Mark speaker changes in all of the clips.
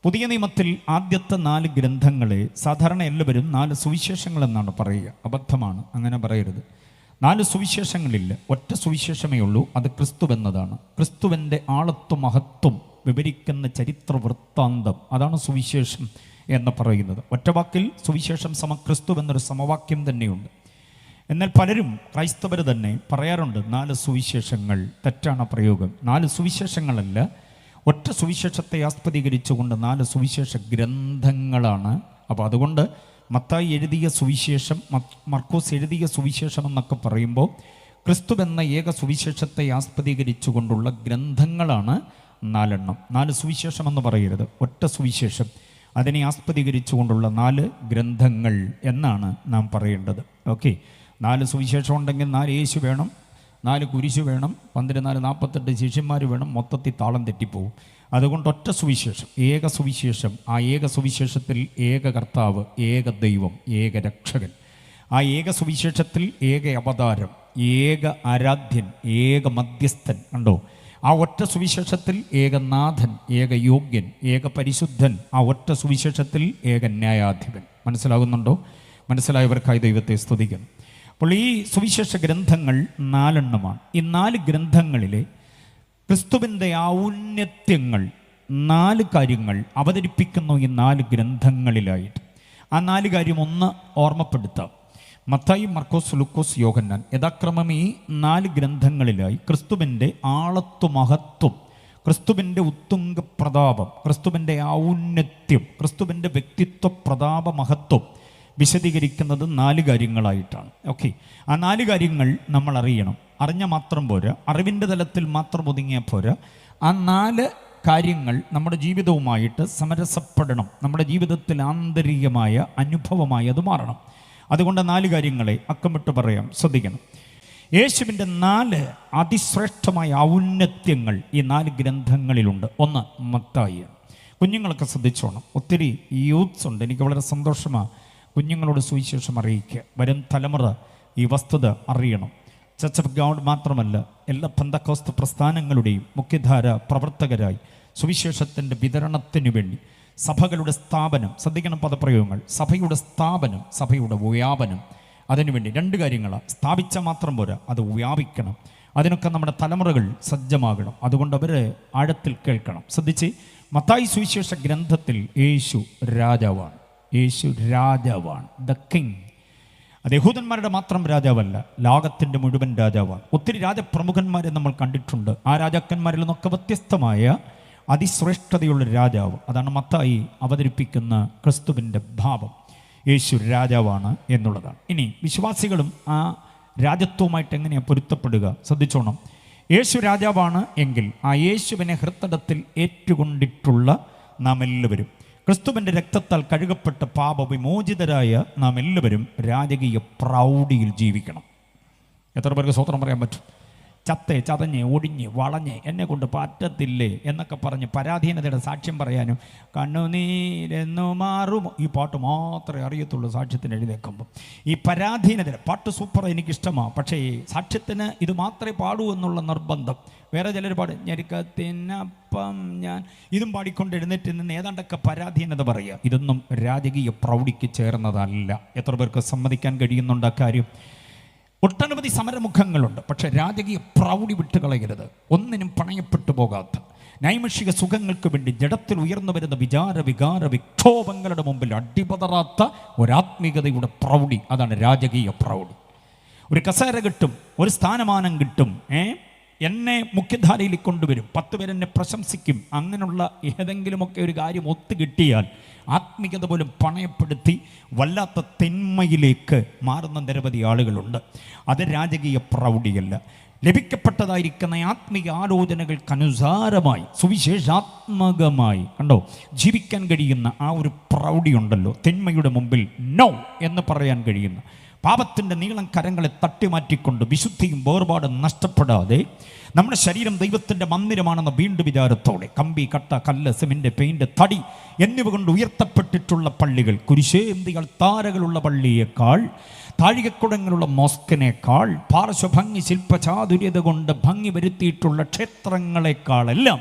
Speaker 1: പുതിയ നിയമത്തിൽ ആദ്യത്തെ 4 ഗ്രന്ഥങ്ങളെ സാധാരണ എല്ലാവരും 4 സുവിശേഷങ്ങളെന്നാണ് പറയുക. അബദ്ധമാണ്, അങ്ങനെ പറയരുത്. 4 സുവിശേഷങ്ങളില്ല, ഒറ്റ സുവിശേഷമേ ഉള്ളൂ. അത് ക്രിസ്തുവെന്നതാണ്. ക്രിസ്തുവിൻ്റെ ആളത്വം മഹത്വം വിവരിക്കുന്ന ചരിത്ര വൃത്താന്തം, അതാണ് സുവിശേഷം എന്ന് പറയുന്നത്. ഒറ്റവാക്കിൽ സുവിശേഷം ക്രിസ്തു എന്നൊരു സമവാക്യം തന്നെയുണ്ട്. എന്നാൽ പലരും ക്രൈസ്തവർ തന്നെ പറയാറുണ്ട് 4 സുവിശേഷങ്ങൾ. തെറ്റാണ് പ്രയോഗം. 4 സുവിശേഷങ്ങളല്ല, ഒറ്റ സുവിശേഷത്തെ ആസ്പദീകരിച്ചുകൊണ്ട് 4 സുവിശേഷ ഗ്രന്ഥങ്ങളാണ്. അപ്പോൾ അതുകൊണ്ട് മത്തായി എഴുതിയ സുവിശേഷം, മർക്കോസ് എഴുതിയ സുവിശേഷം എന്നൊക്കെ പറയുമ്പോൾ ക്രിസ്തുവെന്ന ഏക സുവിശേഷത്തെ ആസ്പദീകരിച്ചുകൊണ്ടുള്ള ഗ്രന്ഥങ്ങളാണ് 4 എണ്ണം. 4 സുവിശേഷം എന്ന് പറയരുത്, ഒറ്റ സുവിശേഷം. അതിനെ ആസ്പദീകരിച്ചുകൊണ്ടുള്ള 4 ഗ്രന്ഥങ്ങൾ എന്നാണ് നാം പറയേണ്ടത്. ഓക്കെ, 4 സുവിശേഷം ഉണ്ടെങ്കിൽ 4 യേശു വേണം, 4 കുരിശു വേണം, 12 48 ശിഷ്യന്മാർ വേണം, മൊത്തത്തിൽ താളം തെറ്റിപ്പോവും. അതുകൊണ്ട് ഒറ്റ സുവിശേഷം, ഏക സുവിശേഷം. ആ ഏക സുവിശേഷത്തിൽ ഏക കർത്താവ്, ഏക ദൈവം, ഏക രക്ഷകൻ. ആ ഏക സുവിശേഷത്തിൽ ഏക അവതാരം, ഏക ആരാധ്യൻ, ഏക മധ്യസ്ഥൻ. കണ്ടോ? ആ ഒറ്റ സുവിശേഷത്തിൽ ഏകനാഥൻ, ഏക യോഗ്യൻ, ഏക പരിശുദ്ധൻ. ആ ഒറ്റ സുവിശേഷത്തിൽ ഏക ന്യായാധിപൻ. മനസ്സിലാകുന്നുണ്ടോ? മനസ്സിലായവർക്കായി ദൈവത്തെ സ്തുതിക്കുന്നു. അപ്പോൾ ഈ സുവിശേഷ ഗ്രന്ഥങ്ങൾ 4 എണ്ണമാണ്. ഈ 4 ഗ്രന്ഥങ്ങളിലെ ക്രിസ്തുവിൻ്റെ ഔന്നത്യങ്ങൾ 4 കാര്യങ്ങൾ അവതരിപ്പിക്കുന്നു ഈ 4 ഗ്രന്ഥങ്ങളിലായിട്ട്. ആ 4 കാര്യം ഒന്ന് ഓർമ്മപ്പെടുത്താം. മത്തായി, മർക്കോസ്, ലൂക്കോസ്, യോഹന്നാൻ യഥാക്രമം ഈ 4 ഗ്രന്ഥങ്ങളിലായി ക്രിസ്തുവിൻ്റെ ആളത്വ മഹത്വം, ക്രിസ്തുവിൻ്റെ ഉത്തുംഗ പ്രതാപം, ക്രിസ്തുവിൻ്റെ ഔന്നത്യം, ക്രിസ്തുവിൻ്റെ വ്യക്തിത്വ പ്രതാപ മഹത്വം വിശദീകരിക്കുന്നത് 4 കാര്യങ്ങളായിട്ടാണ്. ഓക്കെ, ആ 4 കാര്യങ്ങൾ നമ്മൾ അറിയണം. അറിഞ്ഞ മാത്രം പോരാ, അറിവിൻ്റെ തലത്തിൽ മാത്രം ഒതുങ്ങിയാൽ പോരാ. ആ 4 കാര്യങ്ങൾ നമ്മുടെ ജീവിതവുമായിട്ട് സമരസപ്പെടണം. നമ്മുടെ ജീവിതത്തിൽ ആന്തരികമായ അനുഭവമായി അത് മാറണം. അതുകൊണ്ട് 4 കാര്യങ്ങളെ അക്കമിട്ട് പറയാം, ശ്രദ്ധിക്കണം. യേശുവിൻ്റെ 4 അതിശ്രേഷ്ഠമായ ഔന്നത്യങ്ങൾ ഈ 4 ഗ്രന്ഥങ്ങളിലുണ്ട്. ഒന്ന് മത്തായി. കുഞ്ഞുങ്ങളൊക്കെ ശ്രദ്ധിച്ചോണം. ഒത്തിരി യൂത്ത്സ് ഉണ്ട്. എനിക്ക് വളരെ സന്തോഷമാണ് കുഞ്ഞുങ്ങളോട് സുവിശേഷം അറിയിക്കുക. വരും തലമുറ ഈ വസ്തുത അറിയണം. ചർച്ച് ഓഫ് ഗോഡ് മാത്രമല്ല, എല്ലാ പെന്തക്കോസ്ത് പ്രസ്ഥാനങ്ങളുടെയും മുഖ്യധാര പ്രവർത്തകരായി സുവിശേഷത്തിൻ്റെ വിതരണത്തിനു വേണ്ടി സഭകളുടെ സ്ഥാപനം, ശ്രദ്ധിക്കണം പദപ്രയോഗങ്ങൾ, സഭയുടെ സ്ഥാപനം, സഭയുടെ വ്യാപനം, അതിനുവേണ്ടി 2 കാര്യങ്ങളാണ്. സ്ഥാപിച്ചാൽ മാത്രം പോരാ, അത് വ്യാപിക്കണം. അതിനൊക്കെ നമ്മുടെ തലമുറകൾ സജ്ജമാകണം. അതുകൊണ്ട് അവർ ആഴത്തിൽ കേൾക്കണം. ശ്രദ്ധിച്ച്, മത്തായി സുവിശേഷ ഗ്രന്ഥത്തിൽ യേശു രാജാവാണ്. യേശു രാജാവാണ്, ദ കിങ്. അത് യഹൂദന്മാരുടെ മാത്രം രാജാവല്ല, ലോകത്തിൻ്റെ മുഴുവൻ രാജാവാണ്. ഒത്തിരി രാജപ്രമുഖന്മാരെ നമ്മൾ കണ്ടിട്ടുണ്ട്. ആ രാജാക്കന്മാരിൽ നിന്നൊക്കെ വ്യത്യസ്തമായ അതിശ്രേഷ്ഠതയുള്ള രാജാവ്, അതാണ് മത്തായി അവതരിപ്പിക്കുന്ന ക്രിസ്തുവിൻ്റെ ഭാവം. യേശു രാജാവാണ് എന്നുള്ളതാണ്. ഇനി വിശ്വാസികളും ആ രാജത്വവുമായിട്ട് എങ്ങനെയാണ് പൊരുത്തപ്പെടുക? ശ്രദ്ധിച്ചോണം. യേശു രാജാവാണ് എങ്കിൽ ആ യേശുവിനെ ഹൃദയത്തിൽ ഏറ്റുകൊണ്ടിട്ടുള്ള നാം എല്ലാവരും, ക്രിസ്തുവിൻ്റെ രക്തത്താൽ കഴുകപ്പെട്ട പാപവിമോചിതരായ നാം എല്ലാവരും രാജകീയ പ്രൗഢിയിൽ ജീവിക്കണം. എത്ര പേർക്ക് സ്വതന്ത്രം പറയാൻ പറ്റും? ചതഞ്ഞ് ഒടിഞ്ഞ് വളഞ്ഞ് എന്നെ കൊണ്ട് പറ്റത്തില്ലേ എന്നൊക്കെ പറഞ്ഞ് പരാധീനതയുടെ സാക്ഷ്യം പറയാനും കണ്ണുനീരെന്നു മാറുമോ, ഈ പാട്ട് മാത്രമേ അറിയത്തുള്ളൂ സാക്ഷ്യത്തിന് എഴുതേക്കുമ്പോൾ. ഈ പരാധീനത പാട്ട് സൂപ്പർ, എനിക്കിഷ്ടമാണ്. പക്ഷേ സാക്ഷ്യത്തിന് ഇത് മാത്രമേ പാടൂ എന്നുള്ള നിർബന്ധം. വേറെ ചിലർ പാടും ഞെരുക്കത്തിനപ്പം ഞാൻ, ഇതും പാടിക്കൊണ്ട് എഴുന്നേറ്റ് നിന്ന് ഏതാണ്ടൊക്കെ പരാധീനത പറയുക. ഇതൊന്നും രാജകീയ പ്രൗഢിക്ക് ചേർന്നതല്ല. എത്ര പേർക്ക് സമ്മതിക്കാൻ കഴിയുന്നുണ്ട് ആ കാര്യം? ഒട്ടനവധി സമരമുഖങ്ങളുണ്ട്, പക്ഷെ രാജകീയ പ്രൗഢി വിട്ടുകളയരുത്. ഒന്നിനും പണയപ്പെട്ടു പോകാത്ത, നൈമിഷിക സുഖങ്ങൾക്ക് വേണ്ടി ജഡത്തിൽ ഉയർന്നു വരുന്ന വികാര വിക്ഷോഭങ്ങളുടെ മുമ്പിൽ അടിപതറാത്ത ഒരാത്മീകതയുടെ പ്രൗഢി, അതാണ് രാജകീയ പ്രൗഢി. ഒരു കസേര കിട്ടും, ഒരു സ്ഥാനമാനം കിട്ടും, എന്നെ മുഖ്യധാരയിൽ കൊണ്ടുവരും, 10 പേരെന്നെ പ്രശംസിക്കും. അങ്ങനെയുള്ള ഏതെങ്കിലുമൊക്കെ ഒരു കാര്യം ഒത്തു കിട്ടിയാൽ ആത്മീയത പോലും പണയപ്പെടുത്തി വല്ലാത്ത തിന്മയിലേക്ക് മാറുന്ന നിരവധി ആളുകളുണ്ട്. അത് രാജകീയ പ്രൗഢിയല്ല. ലഭിക്കപ്പെട്ടതായിരിക്കുന്ന ആത്മീയ ആലോചനകൾക്കനുസാരമായി സുവിശേഷാത്മകമായി കണ്ടോ ജീവിക്കാൻ കഴിയുന്ന ആ ഒരു പ്രൗഢി ഉണ്ടല്ലോ. തിന്മയുടെ മുമ്പിൽ നോ എന്ന് പറയാൻ കഴിയുന്ന, പാപത്തിൻ്റെ നീളം കരങ്ങളെ തട്ടിമാറ്റിക്കൊണ്ട് വിശുദ്ധിയും വേർപാടും നഷ്ടപ്പെടാതെ നമ്മുടെ ശരീരം ദൈവത്തിൻ്റെ മന്ദിരമാണെന്ന വീണ്ടും വിചാരത്തോടെ കമ്പി, കട്ട, കല്ല്, സിമെന്റ്, പെയിന്റ്, തടി എന്നിവ കൊണ്ട് ഉയർത്തപ്പെട്ടിട്ടുള്ള പള്ളികൾ, കുരിശേന്തികൾ, താരകളുള്ള പള്ളിയേക്കാൾ, താഴികക്കുടങ്ങളുള്ള മോസ്കിനേക്കാൾ, പാർശ്വഭംഗി ശില്പചാതുര്യത കൊണ്ട് ഭംഗി വരുത്തിയിട്ടുള്ള ക്ഷേത്രങ്ങളെക്കാളെല്ലാം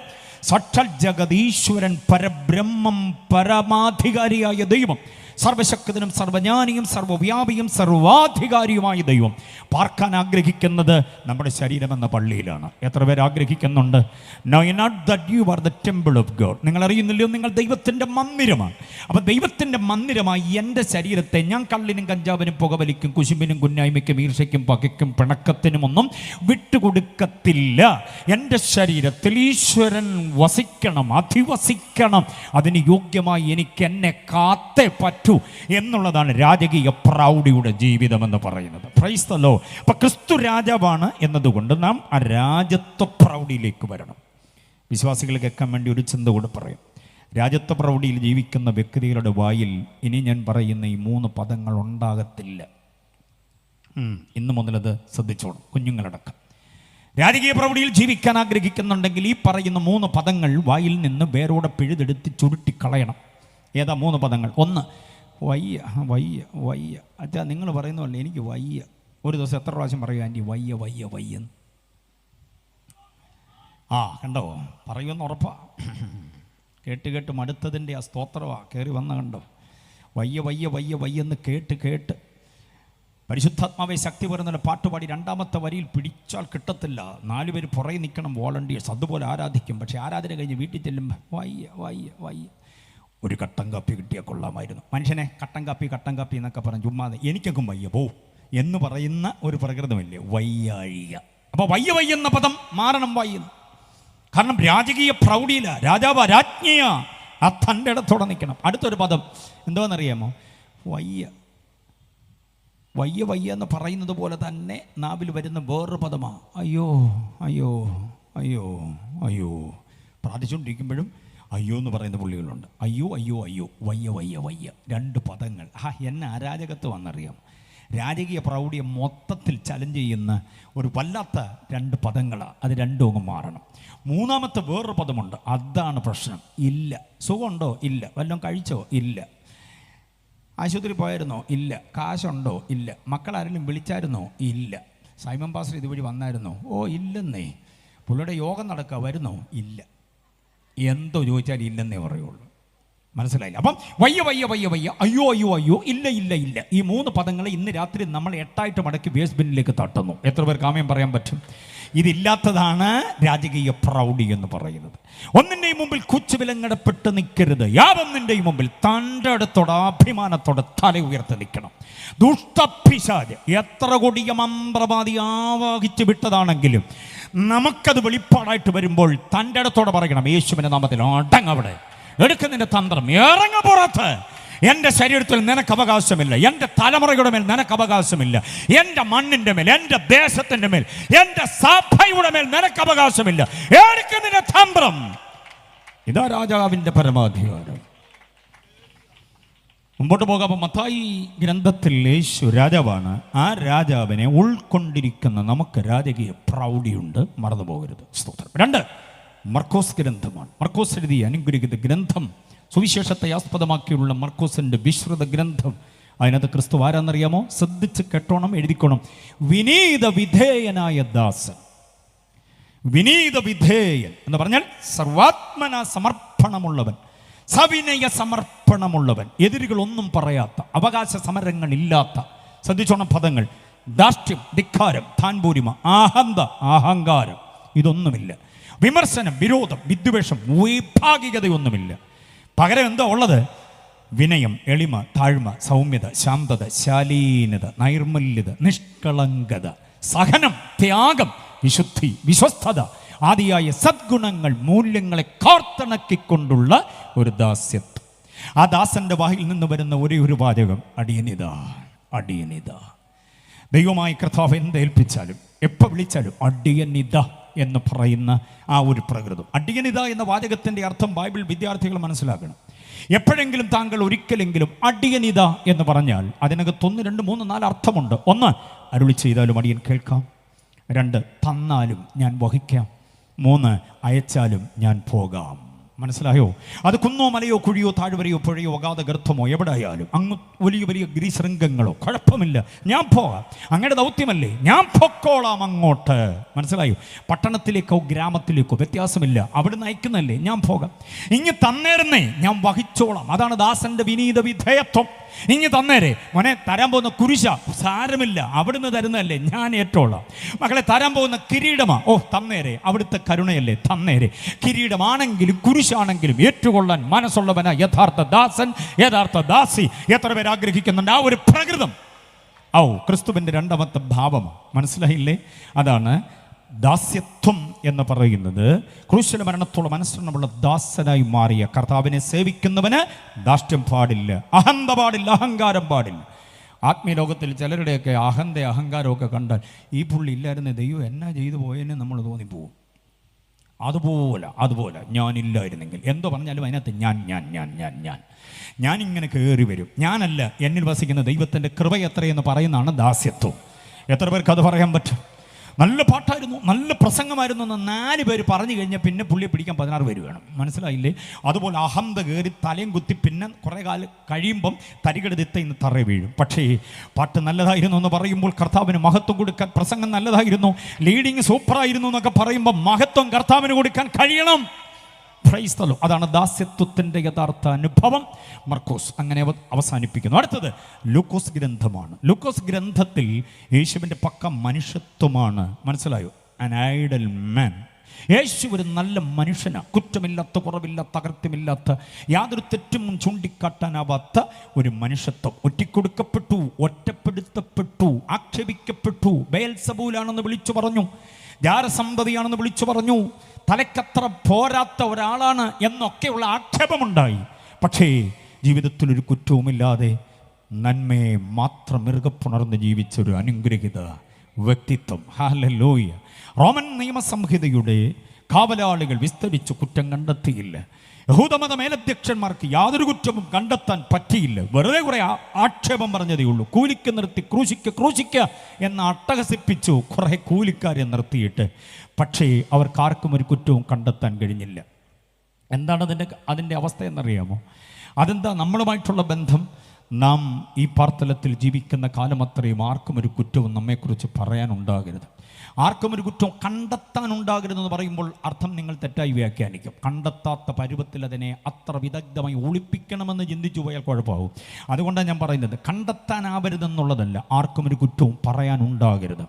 Speaker 1: സാക്ഷാൽ ജഗതീശ്വരൻ, പരബ്രഹ്മം, പരമാധികാരിയായ ദൈവം, സർവശക്തനും സർവജ്ഞാനിയും സർവവ്യാപിയും സർവാധികാരിയുമായ ദൈവം പാർക്കാൻ ആഗ്രഹിക്കുന്നത് നമ്മുടെ ശരീരമെന്ന പള്ളിയിലാണ്. എത്ര പേർ ആഗ്രഹിക്കുന്നുണ്ട്? Know not that you are the temple of God. നിങ്ങൾ അറിയുന്നില്ലയോ, നിങ്ങൾ ദൈവത്തിൻ്റെ മന്ദിരമാണ്. അപ്പോൾ ദൈവത്തിൻ്റെ മന്ദിരമായി എൻ്റെ ശരീരത്തെ ഞാൻ കള്ളിനും കഞ്ചാവിനും പുകവലിക്കും കുശുമ്പിനും കുന്നായ്മയ്ക്കും ഈർഷ്യയ്ക്കും പകയ്ക്കും പിണക്കത്തിനുമൊന്നും വിട്ടുകൊടുക്കത്തില്ല. എൻ്റെ ശരീരത്തിൽ ഈശ്വരൻ വസിക്കണം, അധിവസിക്കണം. അതിന് യോഗ്യമായി എനിക്ക് എന്നെ കാത്തേ പറ്റൂ എന്നുള്ളതാണ് രാജകീയ പ്രൗഢിയുടെ ജീവിതം എന്ന് പറയുന്നത്. Price the Lord. അപ്പോൾ ക്രിസ്തു രാജാവാണ് എന്നതുകൊണ്ട് നാം ആ രാജത്വ പ്രൗഢിയിലേക്ക് വരണം. വിശ്വാസികൾ കേൾക്കാൻ വേണ്ടി ഒരു ചിന്ത കൂടെ പറയും. രാജത്വ പ്രൗഢിയിൽ ജീവിക്കുന്ന വ്യക്തികളുടെ വായിൽ ഇനി ഞാൻ പറയുന്ന ഈ 3 പദങ്ങൾ ഉണ്ടാകത്തില്ല. ഇന്ന് മുതലത് ശ്രദ്ധിച്ചോണം, കുഞ്ഞുങ്ങളടക്കം. രാജകീയ പ്രൗഢിയിൽ ജീവിക്കാൻ ആഗ്രഹിക്കുന്നുണ്ടെങ്കിൽ ഈ പറയുന്ന 3 പദങ്ങൾ വായിൽ നിന്ന് വേരോടെ പിഴുതെടുത്ത് ചുരുട്ടിക്കളയണം. ഏതാ 3 പദങ്ങൾ? 1, വയ്യ വയ്യ വയ്യ. അച്ഛാ നിങ്ങൾ പറയുന്നതല്ലേ, എനിക്ക് വയ്യ. ഒരു ദിവസം എത്ര പ്രാവശ്യം പറയുക ആൻറ്റി വയ്യ വയ്യ വയ്യെന്ന്? കണ്ടോ, പറയുമെന്ന് ഉറപ്പാ. കേട്ട് കേട്ട് മടുത്തതിൻ്റെ ആ സ്തോത്രമാണ് കയറി വന്ന. കണ്ടോ, വയ്യ വയ്യ വയ്യ വയ്യെന്ന് കേട്ട് കേട്ട് പരിശുദ്ധാത്മാവെ ശക്തി വരുന്ന പാട്ടുപാടി 2ാമത്തെ വരിയിൽ പിടിച്ചാൽ കിട്ടത്തില്ല. 4 പേര് പുറകെ നിൽക്കണം, വോളണ്ടിയേഴ്സ്. അതുപോലെ ആരാധിക്കും. പക്ഷേ ആരാധന കഴിഞ്ഞ് വീട്ടിൽ ചെല്ലുമ്പോൾ വയ്യ വയ്യ വയ്യ. ഒരു കട്ടൻ കാപ്പി കിട്ടിയാൽ കൊള്ളാമായിരുന്നു. മനുഷ്യനെ കട്ടൻ കാപ്പി എന്നൊക്കെ പറഞ്ഞു ചുമ്മാതെ എനിക്കൊക്കെ വയ്യ പോ എന്ന് പറയുന്ന ഒരു പ്രകൃതമില്ലേ, വയ്യാഴിക. അപ്പോൾ വയ്യ വയ്യ എന്ന പദം മാറണം. വയ്യുന്നു കാരണം രാജകീയ പ്രൗഢിയില്ല, രാജാവ രാജ്ഞിയ ആ തൻ്റെ ഇടത്തോടെ നിൽക്കണം. അടുത്തൊരു പദം എന്താണെന്നറിയാമോ? വയ്യ വയ്യ വയ്യ എന്ന് പറയുന്നത് പോലെ തന്നെ നാവിൽ വരുന്ന വേറൊരു പദമാണ് അയ്യോ അയ്യോ അയ്യോ അയ്യോ. പ്രാർത്ഥിച്ചുകൊണ്ടിരിക്കുമ്പോഴും അയ്യോ എന്ന് പറയുന്ന പുള്ളികളുണ്ട്. അയ്യോ അയ്യോ അയ്യോ, വയ്യ വയ്യ വയ്യ. 2 പദങ്ങൾ. എന്നെ അരാജകത്വം വന്നറിയാം. രാജകീയ പ്രൗഢിയെ മൊത്തത്തിൽ ചലഞ്ച് ചെയ്യുന്ന ഒരു വല്ലാത്ത 2 പദങ്ങളാണ്. അത് 2 അങ്ങ് മാറണം. 3ാമത്തെ വേറൊരു പദമുണ്ട്. അതാണ് പ്രശ്നം. ഇല്ല. സുഖമുണ്ടോ? ഇല്ല. വല്ലതും കഴിച്ചോ? ഇല്ല. ആശുപത്രി പോയായിരുന്നോ? ഇല്ല. കാശുണ്ടോ? ഇല്ല. മക്കളാരെങ്കിലും വിളിച്ചായിരുന്നോ? ഇല്ല. സൈമൺ പാസ്റ്റർ ഇതുവഴി വന്നായിരുന്നോ? ഇല്ലെന്നേ. പുള്ളിയുടെ യോഗം നടക്കുക, വരുന്നോ? ഇല്ല. എന്തോ ചോദിച്ചാൽ ഇല്ലെന്നേ പറയുള്ളൂ. മനസ്സിലായില്ല? അപ്പം വയ്യ വയ്യ വയ്യ വയ്യ, അയ്യോ അയ്യോ അയ്യോ, ഇല്ല ഇല്ല ഇല്ല. ഈ 3 പദങ്ങളെ ഇന്ന് രാത്രി നമ്മൾ 8ആയിട്ട് മടക്കി വേസ്റ്റ് ബിന്നിലേക്ക് തട്ടുന്നു. എത്ര പേർക്ക് ആമേൻ പറയാൻ പറ്റും? ഇതില്ലാത്തതാണ് രാജകീയ പ്രൗഢി എന്ന് പറയുന്നത്. ഒന്നിൻ്റെയും മുമ്പിൽ കുച്ചുവിലങ്ങടപ്പെട്ട് നിൽക്കരുത്. യാതൊന്നിൻ്റെയും മുമ്പിൽ തൻ്റെ അടുത്തോടെ അഭിമാനത്തോടെ തല ഉയർത്തി നിൽക്കണം. ദുഷ്ടപിശാച് എത്ര കൊടിയ മന്ത്രവാദി ആവാഹിച്ച് വിട്ടതാണെങ്കിലും നമുക്കത് വെളിപ്പാടായിട്ട് വരുമ്പോൾ തൻ്റെ അടുത്തോടെ പറയണം, യേശുവിൻ്റെ നാമത്തിൽ അടങ്ങവിടെ, എടുക്കുന്നതിൻ്റെ തന്ത്രം ഇറങ്ങ പുറത്ത്. എൻ്റെ ശരീരത്തിൽ നിനക്ക് അവകാശമില്ല, എൻ്റെ തലമുറയുടെ മേൽ നിനക്ക് അവകാശമില്ല, എൻ്റെ മണ്ണിൻ്റെ മേൽ, എൻ്റെ ദേശത്തിൻ്റെ മേൽ, എൻ്റെ സഭയുടെ മേൽ നിനക്ക് അവകാശമില്ല. എടുക്കുന്നതിൻ്റെ തന്ത്രം. ഇതാ രാജാവിൻ്റെ പരമാധികാരം. മുമ്പോട്ട് പോകാം. മത്തായി ഗ്രന്ഥത്തിൽ യേശു രാജാവാണ്. ആ രാജാവിനെ ഉൾക്കൊണ്ടിരിക്കുന്ന നമുക്ക് രാജകീയ പ്രൗഢിയുണ്ട്, മറന്നു പോകരുത്. സ്തോത്രം. 2, മർക്കോസ് ഗ്രന്ഥമാണ്. മർക്കോസ് എഴുതിയ അനുഗ്രഹിക്കുന്ന ഗ്രന്ഥം, സുവിശേഷത്തെ ആസ്പദമാക്കിയുള്ള മർക്കോസിൻ്റെ വിശ്രുത ഗ്രന്ഥം. അതിനകത്ത് ക്രിസ്തു ആരാന്നറിയാമോ? ശ്രദ്ധിച്ച് കേട്ടോണം, എഴുതിക്കോണം. വിനീത വിധേയനായ ദാസൻ. വിനീത വിധേയൻ എന്ന് പറഞ്ഞാൽ സർവാത്മന സമർപ്പണമുള്ളവൻ, സവിനയ സമർപ്പണമുള്ളവൻ, എതിരുകളൊന്നും പറയാത്ത, അവകാശ സമരങ്ങളില്ലാത്ത. ശ്രദ്ധിച്ചോണം പദങ്ങൾ. ധാർഷ്ട്യം, ധിക്കാരം, താൻപൂരിമ, ആഹന്ത, അഹങ്കാരം, ഇതൊന്നുമില്ല. വിമർശനം, വിരോധം, വിദ്വേഷം, വൈഭാഗികതയൊന്നുമില്ല. പകരം എന്താ ഉള്ളത്? വിനയം, എളിമ, താഴ്മ, സൗമ്യത, ശാന്തത, ശാലീനത, നൈർമല്യത, നിഷ്കളങ്കത, സഹനം, ത്യാഗം, വിശുദ്ധി, വിശ്വസ്തത ആദിയായ സദ്ഗുണങ്ങൾ, മൂല്യങ്ങളെ കോർത്തിണക്കിക്കൊണ്ടുള്ള ഒരു ദാസ്യത്വം. ആ ദാസന്റെ വായിൽ നിന്ന് വരുന്ന ഒരേ ഒരു വാചകം, അടിയനിത, അടിയനിത. ദൈവമായ കർത്താവ് എന്തേൽപ്പിച്ചാലും എപ്പോൾ വിളിച്ചാലും അടിയനിത എന്ന് പറയുന്ന ആ ഒരു പ്രകൃതം. അടിയനിത എന്ന വാചകത്തിൻ്റെ അർത്ഥം ബൈബിൾ വിദ്യാർത്ഥികൾ മനസ്സിലാക്കണം. എപ്പോഴെങ്കിലും താങ്കൾ ഒരിക്കലെങ്കിലും അടിയനിത എന്ന് പറഞ്ഞാൽ അതിനകത്ത് 1, 2, 3, 4 അർത്ഥമുണ്ട്. 1, അരുളി ചെയ്താലും അടിയൻ കേൾക്കാം. 2, തന്നാലും ഞാൻ വഹിക്കാം. 3, അയച്ചാലും ഞാൻ പോകാം. മനസ്സിലായോ? അത് കുന്നോ മലയോ കുഴിയോ താഴ്വരയോ പുഴയോ അഗാധ ഗർത്തമോ എവിടെയായാലും അങ്ങ് വലിയ വലിയ ഗിരിശൃംഗങ്ങളോ കുഴപ്പമില്ല, ഞാൻ പോകാം, അങ്ങയുടെ ദൗത്യമല്ലേ, ഞാൻ പൊക്കോളാം അങ്ങോട്ട്. മനസ്സിലായോ? പട്ടണത്തിലേക്കോ ഗ്രാമത്തിലേക്കോ വ്യത്യാസമില്ല, അവിടുന്ന് അയക്കുന്നല്ലേ, ഞാൻ പോകാം. ഇങ്ങ് തന്നേരുന്നേ, ഞാൻ വഹിച്ചോളാം. അതാണ് ദാസന്റെ വിനീത വിധേയത്വം. ഇങ്ങ് തന്നേരെ മോനെ, തരാൻ പോകുന്ന കുരിശ സാരമില്ല, അവിടുന്ന് തരുന്നതല്ലേ, ഞാൻ ഏറ്റോളാം. മകളെ, തരാൻ പോകുന്ന കിരീടമാ, ഓ തന്നേരെ, അവിടുത്തെ കരുണയല്ലേ, തന്നേരെ. കിരീടമാണെങ്കിലും കുരിശാണെങ്കിലും ഏറ്റുകൊള്ളാൻ മനസ്സുള്ളവനാ യഥാർത്ഥ ദാസൻ, യഥാർത്ഥ ദാസി. എത്ര പേർ ആഗ്രഹിക്കുന്നുണ്ട് ആ ഒരു പ്രകൃതം? ക്രിസ്തുവിൻ്റെ രണ്ടാമത്തെ ഭാവമാണ്. മനസ്സിലായില്ലേ? അതാണ് ദാസ്യത്വം എന്ന് പറയുന്നത്. ക്രൂശിലെ മരണത്തോളം അനുസരണമുള്ള ദാസനായി മാറിയ കർത്താവിനെ സേവിക്കുന്നവന് ധാർഷ്ട്യം പാടില്ല, അഹന്ത പാടില്ല, അഹങ്കാരം പാടില്ല. ആത്മീയ ലോകത്തിൽ ചിലരുടെയൊക്കെ അഹങ്കാരമൊക്കെ കണ്ടാൽ ഈ പുള്ളി ഇല്ലായിരുന്ന ദൈവം എന്നാ ചെയ്തു പോയെന്ന് നമ്മൾ തോന്നിപ്പോവും. അതുപോലെ ഞാനില്ലായിരുന്നെങ്കിൽ എന്തോ പറഞ്ഞാലും അതിനകത്ത് ഞാനിങ്ങനെ കയറി വരും. ഞാനല്ല, എന്നിൽ വസിക്കുന്ന ദൈവത്തിൻ്റെ കൃപ എത്രയെന്ന് പറയുന്നതാണ് ദാസ്യത്വം. എത്ര പേർക്ക് അത് പറയാൻ പറ്റും? നല്ല പാട്ടായിരുന്നു, നല്ല പ്രസംഗമായിരുന്നു എന്ന് 4 പേര് പറഞ്ഞു കഴിഞ്ഞാൽ പിന്നെ പുള്ളിയെ പിടിക്കാൻ 16 പേര് വേണം. മനസ്സിലായില്ലേ? അതുപോലെ അഹന്ത കയറി തലയും കുത്തി പിന്നെ കുറേ കാലം കഴിയുമ്പം തരികെടുത്ത ഇന്ന് തറ വീഴും. പക്ഷേ പാട്ട് നല്ലതായിരുന്നു എന്ന് പറയുമ്പോൾ കർത്താവിന് മഹത്വം കൊടുക്കാൻ, പ്രസംഗം നല്ലതായിരുന്നു, ലീഡിങ് സൂപ്പറായിരുന്നു എന്നൊക്കെ പറയുമ്പോൾ മഹത്വം കർത്താവിന് കൊടുക്കാൻ കഴിയണം. Price the Lord. അതാണ് ദാസ്യത്വത്തിൻ്റെ യഥാർത്ഥ അനുഭവം. മർക്കോസ് അങ്ങനെ അവസാനിപ്പിക്കുന്നു. അടുത്തത് ലൂക്കോസ് ഗ്രന്ഥമാണ്. ലൂക്കോസ് ഗ്രന്ഥത്തിൽ യേശുവിൻ്റെ പക്ക മനുഷ്യത്വമാണ്. മനസ്സിലായോ? ആൻ ഐഡൽ മാൻ. യേശു ഒരു നല്ല മനുഷ്യനാണ്. കുറ്റമില്ലാത്ത, കുറവില്ലാത്ത, അകൃത്യമില്ലാത്ത, യാതൊരു തെറ്റും ചൂണ്ടിക്കാട്ടാനാവാത്ത ഒരു മനുഷ്യത്വം. ഒറ്റിക്കൊടുക്കപ്പെട്ടു, ഒറ്റപ്പെടുത്തപ്പെട്ടു, ആക്ഷേപിക്കപ്പെട്ടു, ബെയൽസബൂലാണെന്ന് വിളിച്ചു പറഞ്ഞു, ജാരസന്തതിയാണെന്ന് വിളിച്ചു പറഞ്ഞു, തലക്കത്ര പോരാത്ത ഒരാളാണ് എന്നൊക്കെയുള്ള ആക്ഷേപമുണ്ടായി. പക്ഷേ ജീവിതത്തിലൊരു കുറ്റവുമില്ലാതെ നന്മയെ മാത്രം ഇറുകപ്പുണർന്ന് ജീവിച്ചൊരു അനുഗ്രഹിത വ്യക്തിത്വം. ഹല്ലേലൂയ. റോമൻ നിയമസംഹിതയുടെ കാവലാളികൾ വിസ്തരിച്ച് കുറ്റം കണ്ടെത്തിയില്ല. യഹൂദമത മേലധ്യക്ഷന്മാർക്ക് യാതൊരു കുറ്റവും കണ്ടെത്താൻ പറ്റിയില്ല. വെറുതെ കുറെ ആക്ഷേപം പറഞ്ഞതേ ഉള്ളൂ. കൂലിക്ക് നിർത്തി ക്രൂശിക്ക എന്ന് അട്ടഹസിപ്പിച്ചു കുറെ കൂലിക്കാരെ നിർത്തിയിട്ട്. പക്ഷേ അവർക്കാർക്കും ഒരു കുറ്റവും കണ്ടെത്താൻ കഴിഞ്ഞില്ല. എന്താണ് അതിൻ്റെ അവസ്ഥ എന്നറിയാമോ? അതെന്താ? നമ്മളുമായിട്ടുള്ള ബന്ധം. നാം ഈ പാർത്തലത്തിൽ ജീവിക്കുന്ന കാലം അത്രയും ആർക്കും ഒരു കുറ്റവും നമ്മെക്കുറിച്ച് പറയാനുണ്ടാകരുത്, ആർക്കും ഒരു കുറ്റവും കണ്ടെത്താനുണ്ടാകരുതെന്ന് പറയുമ്പോൾ അർത്ഥം നിങ്ങൾ തെറ്റായി വ്യാഖ്യാനിക്കും. കണ്ടെത്താത്ത പരുവത്തിൽ അതിനെ അത്ര വിദഗ്ധമായി ഒളിപ്പിക്കണമെന്ന് ചിന്തിച്ചു പോയാൽ കുഴപ്പമാവും. അതുകൊണ്ടാണ് ഞാൻ പറയുന്നത്, കണ്ടെത്താനാവരുതെന്നുള്ളതല്ല, ആർക്കും ഒരു കുറ്റവും പറയാനുണ്ടാകരുത്.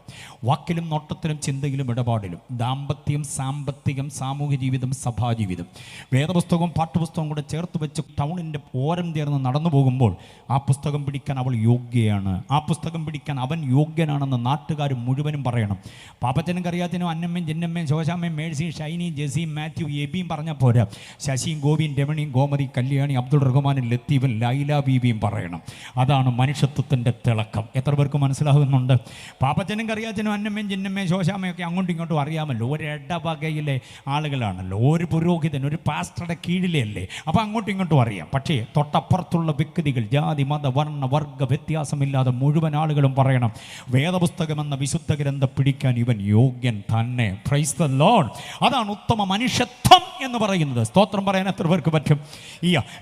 Speaker 1: വാക്കിലും നോട്ടത്തിലും ചിന്തയിലും ഇടപാടിലും, ദാമ്പത്യം, സാമ്പത്തികം, സാമൂഹ്യ ജീവിതം, സഭാജീവിതം, വേദപുസ്തകവും പാഠ്യപുസ്തകവും കൂടെ ചേർത്ത് വെച്ച് ടൗണിൻ്റെ ഓരം ചേർന്ന് നടന്നു പോകുമ്പോൾ ആ പുസ്തകം പിടിക്കാൻ അവൾ യോഗ്യയാണ്, ആ പുസ്തകം പിടിക്കാൻ അവൻ യോഗ്യനാണെന്ന് നാട്ടുകാർ മുഴുവനും പറയണം. പാപ്പച്ചനും കറിയാച്ചനും അന്നമ്മയും ചിന്നമ്മയും ശോശാമ്മയും മേഴ്സിയും ഷൈനിയും ജെസിയും മാത്യുവും എബിയും പറഞ്ഞാൽ പോരാ, ശശിയും ഗോപിയും രമണിയും ഗോമതി കല്യാണി അബ്ദുൾ റഹ്മാനും ലത്തീഫും ലൈല ബീബിയും പറയണം. അതാണ് മനുഷ്യത്വത്തിൻ്റെ തിളക്കം. എത്ര പേർക്ക് മനസ്സിലാകുന്നുണ്ട്? പാപ്പച്ചനും കറിയാച്ചനും അന്നമ്മയും ചിന്നമ്മയും ശോശാമ്മയൊക്കെ അങ്ങോട്ടും ഇങ്ങോട്ടും അറിയാമല്ലോ, ഒരിടവകയിലെ ആളുകളാണല്ലോ, ഒരു പുരോഹിതൻ, ഒരു പാസ്റ്ററുടെ കീഴിലേ അല്ലേ, അപ്പോൾ അങ്ങോട്ടും ഇങ്ങോട്ടും അറിയാം. പക്ഷേ തൊട്ടപ്പുറത്തുള്ള വ്യക്തികൾ, ജാതി, മത, വർണ്ണ, വർഗ വ്യത്യാസമില്ലാതെ മുഴുവൻ ആളുകളും പറയണം, വേദപുസ്തകമെന്ന വിശുദ്ധ ഗ്രന്ഥം പിടിക്കാൻ ഇവൻ യോഗ്യൻ തന്നെ. Price the Lord. അതാണ് ഉത്തമ മനുഷ്യത്വം എന്ന് പറയുന്നത്. സ്തോത്രം പറയാൻ എത്ര പേർക്ക് പറ്റും?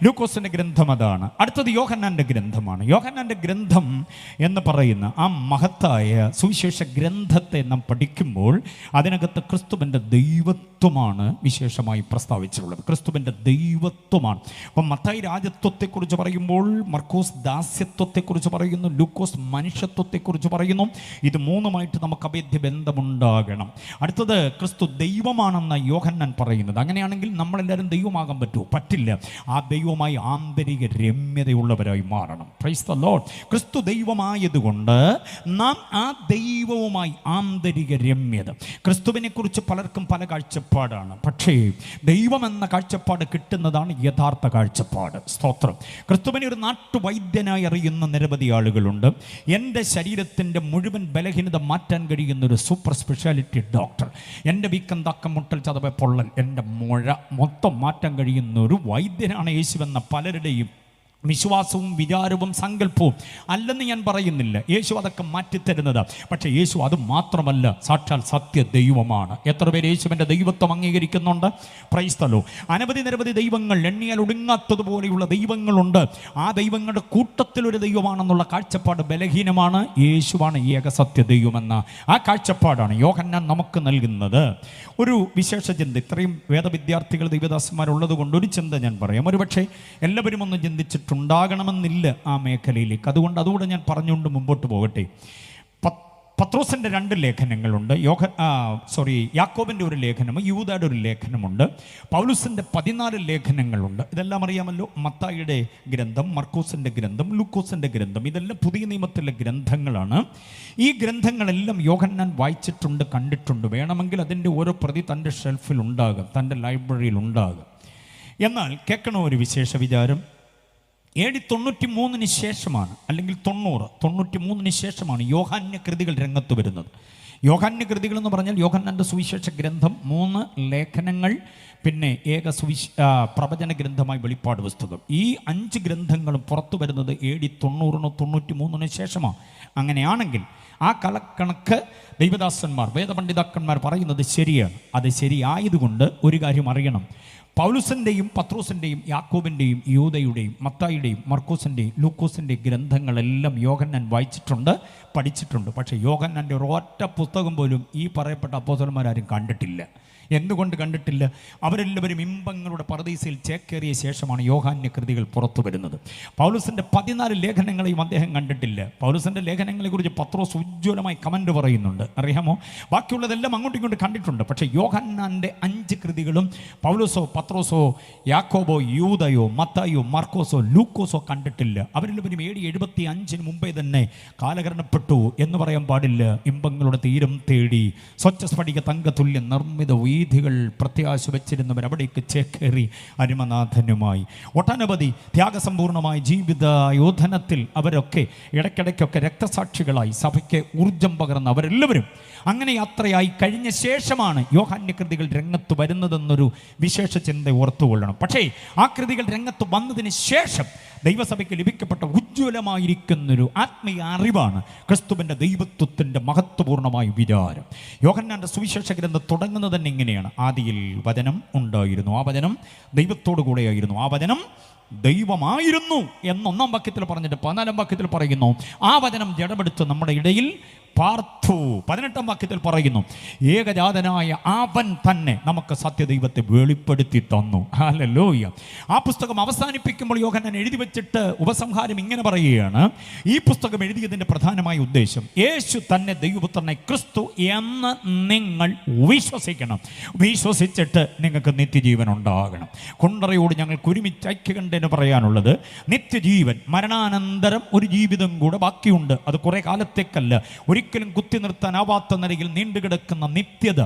Speaker 1: ലൂക്കോസിന്റെ ഗ്രന്ഥം അതാണ്. അടുത്തത് യോഹന്നാന്റെ ഗ്രന്ഥമാണ്. യോഹന്നാന്റെ ഗ്രന്ഥം എന്ന് പറയുന്ന ആ മഹത്തായ സുവിശേഷ ഗ്രന്ഥത്തെ നാം പഠിക്കുമ്പോൾ അതിനകത്ത് ക്രിസ്തുവിൻ്റെ ദൈവത്വമാണ് വിശേഷമായി പ്രസ്താവിച്ചിട്ടുള്ളത്. ക്രിസ്തുവിൻ്റെ ദൈവത്വമാണ്. അപ്പം മത്തായി രാജത്വത്തെക്കുറിച്ച് പറയുമ്പോൾ മർക്കോസ് ദാസ്യത്വത്തെക്കുറിച്ച് പറയുന്നു, ലൂക്കോസ് മനുഷ്യത്വത്തെക്കുറിച്ച് പറയുന്നു. ഇത് മൂന്നുമായിട്ട് നമുക്ക് അഭേദ്യ ബന്ധമുണ്ടാകണം. അടുത്തത് ക്രിസ്തു ദൈവമാണെന്ന യോഹന്നാൻ പറയുന്നത്. അങ്ങനെയാണെങ്കിൽ നമ്മളെല്ലാവരും ദൈവമാകാൻ പറ്റുമോ? പറ്റില്ല. ആ ദൈവമായി ആന്തരിക രമ്യതയുള്ളവരായി മാറണം. Price the Lord. ക്രിസ്തു ദൈവമായതുകൊണ്ട് നാം ആ ദൈവവുമായി ആന്തരിക രമ്യത. ക്രിസ്തുവിനെ കുറിച്ച് പലർക്കും പല കാഴ്ചപ്പാടാണ്. പക്ഷേ ദൈവം എന്ന കാഴ്ചപ്പാട് കിട്ടുന്നതാണ് യഥാർത്ഥ കാഴ്ചപ്പാട്. സ്തോത്രം. ക്രിസ്തുവിനെ ഒരു നാട്ടുവൈദ്യനായി അറിയുന്ന നിരവധി ആളുകളുണ്ട്. എൻ്റെ ശരീരത്തിൻ്റെ മുഴുവൻ ബലഹീനത മാറ്റാൻ കഴിയുന്നൊരു സൂപ്പർ സ്പെഷ്യാലിറ്റി ഡോക്ടർ, എൻ്റെ വീക്കം, തക്കം, മുട്ടൽ, ചതവ്, പൊള്ളൽ, എൻ്റെ മുഴ മൊത്തം മാറ്റാൻ കഴിയുന്ന ഒരു വൈദ്യനാണ് യേശുവെന്ന പലരുടെയും വിശ്വാസവും വിചാരവും സങ്കല്പവും അല്ലെന്ന് ഞാൻ പറയുന്നില്ല. യേശു അതൊക്കെ മാറ്റിത്തരുന്നത്. പക്ഷേ യേശു അത് മാത്രമല്ല, സാക്ഷാൽ സത്യ ദൈവമാണ്. എത്ര പേര് യേശുവിൻ്റെ ദൈവത്വം അംഗീകരിക്കുന്നുണ്ട്? Praise the Lord. അനവധി നിരവധി ദൈവങ്ങൾ, എണ്ണിയാൽ ഒടുങ്ങാത്തതുപോലെയുള്ള ദൈവങ്ങളുണ്ട്. ആ ദൈവങ്ങളുടെ കൂട്ടത്തിലൊരു ദൈവമാണെന്നുള്ള കാഴ്ചപ്പാട് ബലഹീനമാണ്. യേശുവാണ് ഏക സത്യ ദൈവമെന്ന ആ കാഴ്ചപ്പാടാണ് യോഹന്നാൻ നമുക്ക് നൽകുന്നത്. ഒരു വിശേഷ ചിന്ത, ഇത്രയും വേദവിദ്യാർത്ഥികൾ ദൈവദാസന്മാരുള്ളത് കൊണ്ട് ഒരു ചിന്ത ഞാൻ പറയാം. ഒരുപക്ഷെ എല്ലാവരും ഒന്ന് ചിന്തിച്ചിട്ടുണ്ടാകണമെന്നില്ല ആ മേഖലയിലേക്ക്. അതുകൂടെ ഞാൻ പറഞ്ഞുകൊണ്ട് മുമ്പോട്ട് പോകട്ടെ. പത്രോസിൻ്റെ 2 ലേഖനങ്ങളുണ്ട്. യാക്കോബിൻ്റെ ഒരു ലേഖനം, യൂദയുടെ ഒരു ലേഖനമുണ്ട്. പൗലുസിൻ്റെ 14 ലേഖനങ്ങളുണ്ട്. ഇതെല്ലാം അറിയാമല്ലോ. മത്തായിയുടെ ഗ്രന്ഥം, മർക്കോസിൻ്റെ ഗ്രന്ഥം, ലൂക്കോസിൻ്റെ ഗ്രന്ഥം, ഇതെല്ലാം പുതിയ നിയമത്തിലെ ഗ്രന്ഥങ്ങളാണ്. ഈ ഗ്രന്ഥങ്ങളെല്ലാം യോഹന്നാൻ വായിച്ചിട്ടുണ്ട്, കണ്ടിട്ടുണ്ട്. വേണമെങ്കിൽ അതിൻ്റെ ഓരോ പ്രതി തൻ്റെ ഷെൽഫിൽ ഉണ്ടാകും, തൻ്റെ ലൈബ്രറിയിൽ ഉണ്ടാകും. എന്നാൽ കേൾക്കണ ഒരു വിശേഷ വിചാരം, AD 93 ശേഷമാണ്, അല്ലെങ്കിൽ 93 ശേഷമാണ് യോഹന്നാൻ കൃതികൾ രംഗത്ത് വരുന്നത്. യോഹന്നാൻ കൃതികൾ എന്ന് പറഞ്ഞാൽ യോഹന്നാൻ്റെ സുവിശേഷ ഗ്രന്ഥം, 3 ലേഖനങ്ങൾ, പിന്നെ ഏക പ്രവചന ഗ്രന്ഥമായി വെളിപ്പാട് പുസ്തകം. ഈ 5 ഗ്രന്ഥങ്ങളും പുറത്തു വരുന്നത് AD 93 ശേഷമാണ്. അങ്ങനെയാണെങ്കിൽ ആ കണക്ക് ദൈവദാസന്മാർ, വേദപണ്ഡിതാക്കന്മാർ പറയുന്നത് ശരിയാണ്. അത് ശരിയായതുകൊണ്ട് ഒരു കാര്യം അറിയണം. പൗലുസിൻ്റെയും പത്രോസിൻ്റെയും യാക്കോബിൻ്റെയും യൂദയുടെയും മത്തായിയുടെയും മർക്കോസിൻ്റെയും ലൂക്കോസിൻ്റെയും ഗ്രന്ഥങ്ങളെല്ലാം യോഹന്നാൻ വായിച്ചിട്ടുണ്ട്, പഠിച്ചിട്ടുണ്ട്. പക്ഷേ യോഹന്നാൻ്റെ ഒരൊറ്റ പുസ്തകം പോലും ഈ പറയപ്പെട്ട അപ്പോസ്തലന്മാരാരും കണ്ടിട്ടില്ല. എന്തുകൊണ്ട് കണ്ടിട്ടില്ല? അവരെല്ലാവരും ഇമ്പങ്ങളുടെ പറുദീസയിൽ ചേക്കേറിയ ശേഷമാണ് യോഹന്നാന്റെ കൃതികൾ പുറത്തു വരുന്നത്. പൗലുസിൻ്റെ 14 ലേഖനങ്ങളെയും അദ്ദേഹം കണ്ടിട്ടില്ല. പൗലുസിൻ്റെ ലേഖനങ്ങളെക്കുറിച്ച് പത്രോസ് ഉജ്ജ്വലമായി കമൻ്റ് പറയുന്നുണ്ട്, അറിയാമോ? ബാക്കിയുള്ളതെല്ലാം അങ്ങോട്ടും ഇങ്ങോട്ടും കണ്ടിട്ടുണ്ട്. പക്ഷേ യോഹന്നാൻ്റെ 5 കൃതികളും പൗലോസോ പത്രോസോ യാക്കോബോ യൂദയോ മത്തായോ മർക്കോസോ ലൂക്കോസോ കണ്ടിട്ടില്ല. അവരെല്ലാവരും AD 75 മുമ്പേ തന്നെ കാലഹരണപ്പെട്ടു എന്ന് പറയാൻ പാടില്ല. ഇമ്പങ്ങളുടെ തീരം തേടി സ്വച്ഛസ്ഫടിക തങ്കതുല്യ നിർമ്മിത വീഥികൾ പ്രത്യാശ വെച്ചിരുന്നവർ അവിടേക്ക് ചേക്കേറി അരുമനാഥനുമായി ഒട്ടനവധി ത്യാഗസമ്പൂർണമായ ജീവിത യോധനത്തിൽ അവരൊക്കെ ഇടയ്ക്കിടയ്ക്കൊക്കെ രക്തസാക്ഷികളായി സഭയ്ക്ക് ഊർജം പകർന്ന അവരെല്ലാവരും അങ്ങനെ യാത്രയായി കഴിഞ്ഞ ശേഷമാണ് യോഹന്നാന്റെ കൃതികൾ രംഗത്ത് വരുന്നതെന്നൊരു വിശേഷ ചിന്ത ഓർത്തുകൊള്ളണം. പക്ഷേ ആ കൃതികൾ രംഗത്ത് വന്നതിന് ശേഷം ദൈവസഭയ്ക്ക് ലഭിക്കപ്പെട്ട ഉജ്ജ്വലമായിരിക്കുന്നൊരു ആത്മീയ അറിവാണ് ക്രിസ്തുവിൻ്റെ ദൈവത്വത്തിൻ്റെ മഹത്വപൂർണ്ണമായ വിചാരം. യോഹന്നാന്റെ സുവിശേഷ ഗ്രന്ഥം തുടങ്ങുന്നത് തന്നെ ഇങ്ങനെയാണ്: ആദിയിൽ വചനം ഉണ്ടായിരുന്നു, ആ വചനം ദൈവത്തോടു കൂടെയായിരുന്നു, ആ വചനം ദൈവമായിരുന്നു എന്ന് 1-ാം വാക്യത്തിൽ പറഞ്ഞിട്ട് 14-ാം വാക്യത്തിൽ പറയുന്നു ആ വചനം ജഡമെടുത്ത് നമ്മുടെ ഇടയിൽ പാർത്തു. 18-ാം വാക്യത്തിൽ പറയുന്നു ഏകജാതനായ അവൻ തന്നെ നമുക്ക് സത്യദൈവത്തെ വെളിപ്പെടുത്തി തന്നു. ഹല്ലേലൂയ. ആ പുസ്തകം അവസാനിപ്പിക്കുമ്പോൾ യോഹന്നാൻ എഴുതി വെച്ചിട്ട് ഉപസംഹാരം ഇങ്ങനെ പറയുകയാണ്: ഈ പുസ്തകം എഴുതിയതിൻ്റെ പ്രധാനമായ ഉദ്ദേശം യേശു തന്നെ ദൈവപുത്രനെ ക്രിസ്തു എന്ന് നിങ്ങൾ വിശ്വസിക്കണം. വിശ്വസിച്ചിട്ട് നിങ്ങൾക്ക് നിത്യജീവൻ ഉണ്ടാകണം. കുണ്ടറയോട് ഞങ്ങൾക്ക് ഒരുമിച്ച് ഐക്യകണ്ഠേന പറയാനുള്ളത് നിത്യജീവൻ, മരണാനന്തരം ഒരു ജീവിതം കൂടെ ബാക്കിയുണ്ട്. അത് കുറേ കാലത്തേക്കല്ല, ഒരിക്കലും കുത്തി നിർത്താനാവാത്ത നിലയിൽ നീണ്ടുകിടക്കുന്ന നിത്യത.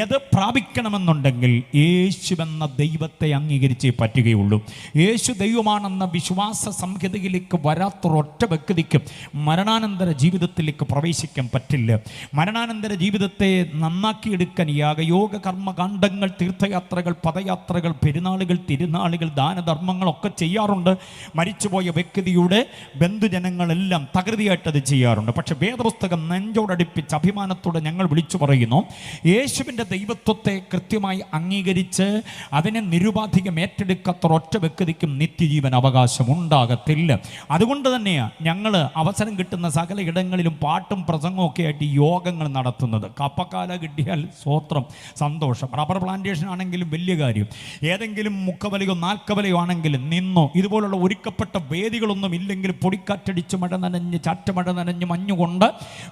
Speaker 1: ഏത് പ്രാപിക്കണമെന്നുണ്ടെങ്കിൽ യേശുവെന്ന ദൈവത്തെ അംഗീകരിച്ചേ പറ്റുകയുള്ളൂ. യേശു ദൈവമാണെന്ന വിശ്വാസ സംഹിതയിലേക്ക് വരാത്തൊരൊറ്റ വ്യക്തിക്കും മരണാനന്തര ജീവിതത്തിലേക്ക് പ്രവേശിക്കാൻ പറ്റില്ല. മരണാനന്തര ജീവിതത്തെ നന്നാക്കിയെടുക്കാൻ യാഗയോഗ കർമ്മകാണ്ഡങ്ങൾ, തീർത്ഥയാത്രകൾ, പദയാത്രകൾ, പെരുന്നാളുകൾ, തിരുനാളുകൾ, ദാനധർമ്മങ്ങളൊക്കെ ചെയ്യാറുണ്ട്. മരിച്ചുപോയ വ്യക്തിയുടെ ബന്ധുജനങ്ങളെല്ലാം തകൃതിയായിട്ടത് ചെയ്യാറുണ്ട്. പക്ഷെ വേദപുസ്തകം നെഞ്ചോടടുപ്പിച്ച് അഭിമാനത്തോടെ ഞങ്ങൾ വിളിച്ചു പറയുന്നു, യേശുവിൻ്റെ ദൈവത്വത്തെ കൃത്യമായി അംഗീകരിച്ച് അതിനെ നിരുപാധികം ഏറ്റെടുക്കാത്ത ഒറ്റ വ്യക്തിക്കും നിത്യജീവൻ അവകാശം ഉണ്ടാകത്തില്ല. അതുകൊണ്ട് തന്നെയാണ് ഞങ്ങൾ അവസരം കിട്ടുന്ന സകല ഇടങ്ങളിലും പാട്ടും പ്രസംഗവും ഒക്കെ ആയിട്ട് യോഗങ്ങൾ നടത്തുന്നത്. കപ്പക്കാല കിട്ടിയാൽ സ്വോത്രം, സന്തോഷം. റബ്ബർ പ്ലാന്റേഷൻ ആണെങ്കിലും വലിയ കാര്യം. ഏതെങ്കിലും മുക്കവലയോ നാൽക്കവലയോ ആണെങ്കിലും നിന്നോ. ഇതുപോലുള്ള ഒരുക്കപ്പെട്ട വേദികളൊന്നും ഇല്ലെങ്കിൽ പൊടിക്കാറ്റടിച്ച് മഴ നനഞ്ഞ് ചാറ്റമഴ നനഞ്ഞ് മഞ്ഞുകൊണ്ട്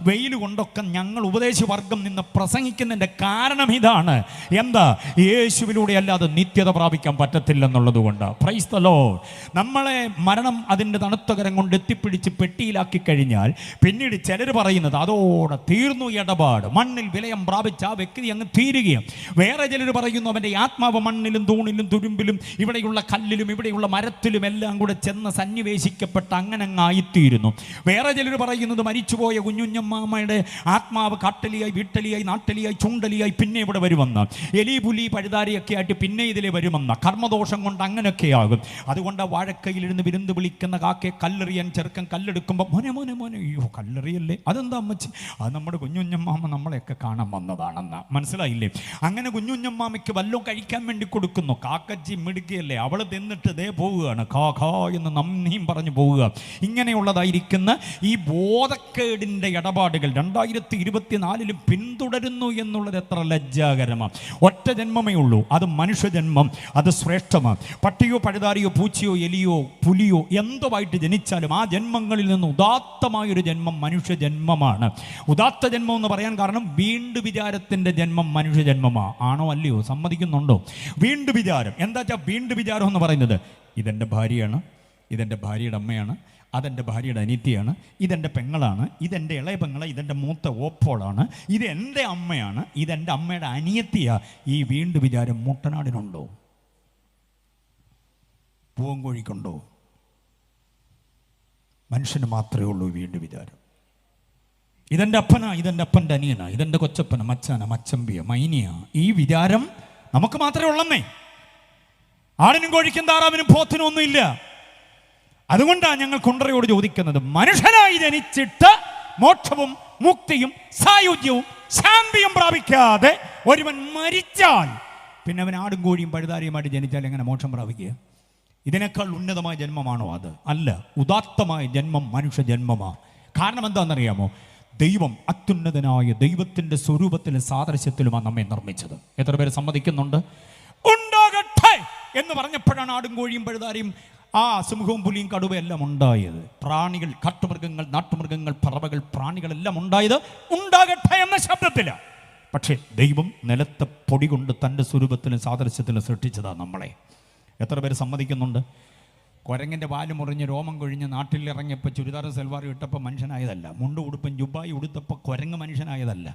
Speaker 1: വെയിൽ കൊണ്ടൊക്കെ ഞങ്ങൾ ഉപദേശവർഗം നിന്ന് പ്രസംഗിക്കുന്നതിൻ്റെ കാരണം ഇതാണ്. എന്താ? യേശുവിലൂടെ അല്ലാതെ നിത്യത പ്രാപിക്കാൻ പറ്റത്തില്ലെന്നുള്ളത് കൊണ്ട്. Price the Lord. നമ്മളെ മരണം അതിൻ്റെ തണുത്ത കരം കൊണ്ട് എത്തിപ്പിടിച്ച് പെട്ടിയിലാക്കി കഴിഞ്ഞാൽ പിന്നീട് ചിലർ പറയുന്നത് അതോടെ തീർന്നു ഇടപാട്, മണ്ണിൽ വിലയം പ്രാപിച്ച ആ വ്യക്തി അങ്ങ് തീരുകയും. വേറെ ചിലർ പറയുന്നു അവൻ്റെ ആത്മാവ് മണ്ണിലും തൂണിലും തുരുമ്പിലും ഇവിടെയുള്ള കല്ലിലും ഇവിടെയുള്ള മരത്തിലും എല്ലാം കൂടെ ചെന്ന് സന്നിവേശിക്കപ്പെട്ട് അങ്ങനെ അങ്ങ് ആയിത്തീരുന്നു. വേറെ ചിലർ പറയുന്നത് മരിച്ചുപോയ കുഞ്ഞുഞ്ഞമ്മ കുഞ്ഞുഞ്ഞമ്മയുടെ ആത്മാവ് കാട്ടലിയായി, വീട്ടലിയായി, നാട്ടലിയായി, ചുണ്ടലിയായി പിന്നെ ഇവിടെ വരുമെന്ന്, എലി പുലി പഴുതാരിയൊക്കെ ആയിട്ട് പിന്നെ ഇതിലെ വരുമെന്ന്, കർമ്മദോഷം കൊണ്ട് അങ്ങനെയൊക്കെയാകും. അതുകൊണ്ട് വാഴക്കയിലിരുന്ന് വിരുന്ന് വിളിക്കുന്ന കാക്കയെ കല്ലെറിയാൻ ചെറുക്കൻ കല്ലെടുക്കുമ്പോൾ മോനെ മോനെ മോനെ, അയ്യോ കല്ലെറിയല്ലേ, അതെന്താ അമ്മച്ചി, അത് നമ്മുടെ കുഞ്ഞുഞ്ഞമ്മാമ നമ്മളെയൊക്കെ കാണാൻ വന്നതാണെന്ന്. മനസ്സിലായില്ലേ? അങ്ങനെ കുഞ്ഞുഞ്ഞമ്മാമയ്ക്ക് വല്ലതും കഴിക്കാൻ വേണ്ടി കൊടുക്കുന്നു. കാക്കച്ചി മിടുക്കിയല്ലേ, അവൾ തിന്നിട്ട് ദേ പോവുകയാണ്, ഖാ ഖാ എന്ന് നന്ദിയും പറഞ്ഞു പോവുക. ഇങ്ങനെയുള്ളതായിരിക്കുന്ന ഈ ബോധക്കേടിൻ്റെ ഇടപാടുകൾ 2024 പിന്തുടരുന്നു എന്നുള്ളത് എത്ര ലജ്ജാകരമാണ്. ഒറ്റ ജന്മമേ ഉള്ളൂ, അത് മനുഷ്യജന്മം, അത് ശ്രേഷ്ഠമാണ്. പട്ടിയോ പഴുതാരിയോ പൂച്ചയോ എലിയോ പുലിയോ എന്തുമായിട്ട് ജനിച്ചാലും ആ ജന്മങ്ങളിൽ നിന്ന് ഉദാത്തമായൊരു ജന്മം മനുഷ്യജന്മമാണ്. ഉദാത്ത ജന്മം എന്ന് പറയാൻ കാരണം വീണ്ടു വിചാരത്തിൻ്റെ ജന്മം മനുഷ്യജന്മമാണ്. ആണോ അല്ലയോ? സമ്മതിക്കുന്നുണ്ടോ? വീണ്ടു വിചാരം എന്താ വെച്ചാൽ, വീണ്ടു വിചാരം എന്ന് പറയുന്നത് ഇതെൻ്റെ ഭാര്യയാണ്, ഇതെൻ്റെ ഭാര്യയുടെ അമ്മയാണ്, അതെൻ്റെ ഭാര്യയുടെ അനിത്യയാണ്, ഇതെൻ്റെ പെങ്ങളാണ്, ഇതെൻ്റെ ഇളയ പെങ്ങളെ, ഇതെൻ്റെ മൂത്ത ഓപ്പോളാണ്, ഇത് എൻ്റെ അമ്മയാണ്, ഇതെൻ്റെ അമ്മയുടെ അനിയത്തിയാ. ഈ വീണ്ടു വിചാരം മുട്ടനാടിനുണ്ടോ? പൂവൻകോഴിക്കുണ്ടോ? മനുഷ്യന് മാത്രമേ ഉള്ളൂ വീണ്ടു വിചാരം. ഇതെൻ്റെ അപ്പനാ, ഇതെൻ്റെ അപ്പൻ്റെ അനിയനാ, ഇതെൻ്റെ കൊച്ചപ്പന, മച്ചാന, മച്ചമ്പിയ, മൈനിയ. ഈ വിചാരം നമുക്ക് മാത്രമേ ഉള്ളന്നേ. ആടിനും കോഴിക്കും താറാവിനും പോത്തിനും ഒന്നുമില്ല. അതുകൊണ്ടാണ് ഞങ്ങൾ കുണ്ടറയോട് ചോദിക്കുന്നത്, മനുഷ്യനായി ജനിച്ചിട്ട് മോക്ഷവും മുക്തിയും സായുജ്യവും ശാന്തിയും പ്രാപിക്കാതെ ഒരുവൻ മരിച്ചാൽ പിന്നെ അവൻ ആടും കോഴിയും പഴുതാരിയുമായിട്ട് ജനിച്ചാൽ എങ്ങനെ മോക്ഷം പ്രാപിക്കുക? ഇതിനേക്കാൾ ഉന്നതമായ ജന്മമാണോ അത്? അല്ല. ഉദാത്തമായ ജന്മം മനുഷ്യ ജന്മമാണ്. കാരണം എന്താണെന്നറിയാമോ? ദൈവം അത്യുന്നതനായ ദൈവത്തിൻ്റെ സ്വരൂപത്തിലും സാദൃശ്യത്തിലുമാണ് നമ്മെ നിർമ്മിച്ചത്. എത്ര പേര് സമ്മതിക്കുന്നുണ്ട്? ഉണ്ടാകട്ടെ എന്ന് പറഞ്ഞപ്പോഴാണ് ആടും കോഴിയും പഴുതാരിയും ആ സിംഹവും പുലിയും കടുവയെല്ലാം ഉണ്ടായത്. പ്രാണികൾ, കാട്ടുമൃഗങ്ങൾ, നാട്ടുമൃഗങ്ങൾ, പറവകൾ, പ്രാണികളെല്ലാം ഉണ്ടായത് ഉണ്ടാകട്ടെ എന്ന ശബ്ദത്തിലാണ്. പക്ഷേ ദൈവം നിലത്തെ പൊടി കൊണ്ട് തൻ്റെ സ്വരൂപത്തിലും സാദൃശ്യത്തിലും സൃഷ്ടിച്ചതാണ് നമ്മളെ. എത്ര പേര് സമ്മതിക്കുന്നുണ്ട്? കുരങ്ങിൻ്റെ വാല് മുറിഞ്ഞ് രോമം കൊഴിഞ്ഞ് നാട്ടിലിറങ്ങിയപ്പോൾ ചുരിദാർ സൽവാർ ഇട്ടപ്പോൾ മനുഷ്യനായതല്ല. മുണ്ട് ഉടുപ്പും ജുബായി ഉടുത്തപ്പോൾ കുരങ്ങ് മനുഷ്യനായതല്ല.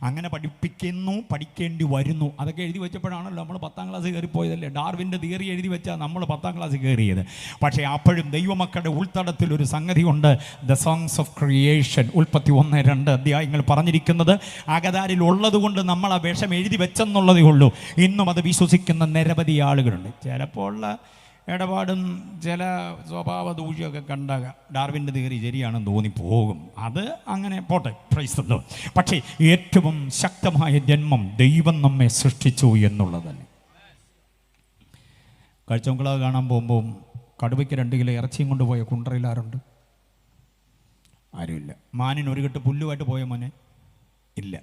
Speaker 1: അങ്ങനെ പഠിപ്പിക്കുന്നു, പഠിക്കേണ്ടി വരുന്നു. അതൊക്കെ എഴുതി വെച്ചപ്പോഴാണല്ലോ നമ്മൾ 10ാം ക്ലാസ് കയറിപ്പോയതല്ലേ. ഡാർവിൻ്റെ തിയറി എഴുതി വെച്ചാൽ നമ്മൾ 10ാം ക്ലാസ് കയറിയത്. പക്ഷേ അപ്പോഴും ദൈവമക്കളുടെ ഉൾത്തടത്തിൽ ഒരു സംഗതിയുണ്ട്. ദ സോങ്സ് ഓഫ് ക്രിയേഷൻ, ഉൽപ്പത്തി 1-2 അധ്യായങ്ങൾ പറഞ്ഞിരിക്കുന്നത് അകതാരിൽ ഉള്ളത് കൊണ്ട് നമ്മൾ ആ വേഷം എഴുതി വെച്ചെന്നുള്ളതേ ഉള്ളൂ. ഇന്നും അത് വിശ്വസിക്കുന്ന നിരവധി ആളുകളുണ്ട്. ചിലപ്പോൾ ഇടപാടും ചില സ്വഭാവ ദൂഷ്യമൊക്കെ കണ്ട ഡാർവിൻ്റെ തിയറി ശരിയാണെന്ന് തോന്നിപ്പോകും. അത് അങ്ങനെ പോട്ടെ, പ്രൈസ് ദി ലോർഡ്. പക്ഷേ ഏറ്റവും ശക്തമായ ജന്മം ദൈവം നമ്മെ സൃഷ്ടിച്ചു എന്നുള്ളത് തന്നെ. കാഴ്ചമക്കളാവ് കാണാൻ പോകുമ്പോൾ കടുവയ്ക്ക് 2 കിലോ ഇറച്ചിയും കൊണ്ടുപോയ കുണ്ടറയിൽ ആരുണ്ട്? ആരുമില്ല. മാനിന് 1 കെട്ട് പുല്ലുമായിട്ട് പോയ മോനെ ഇല്ല.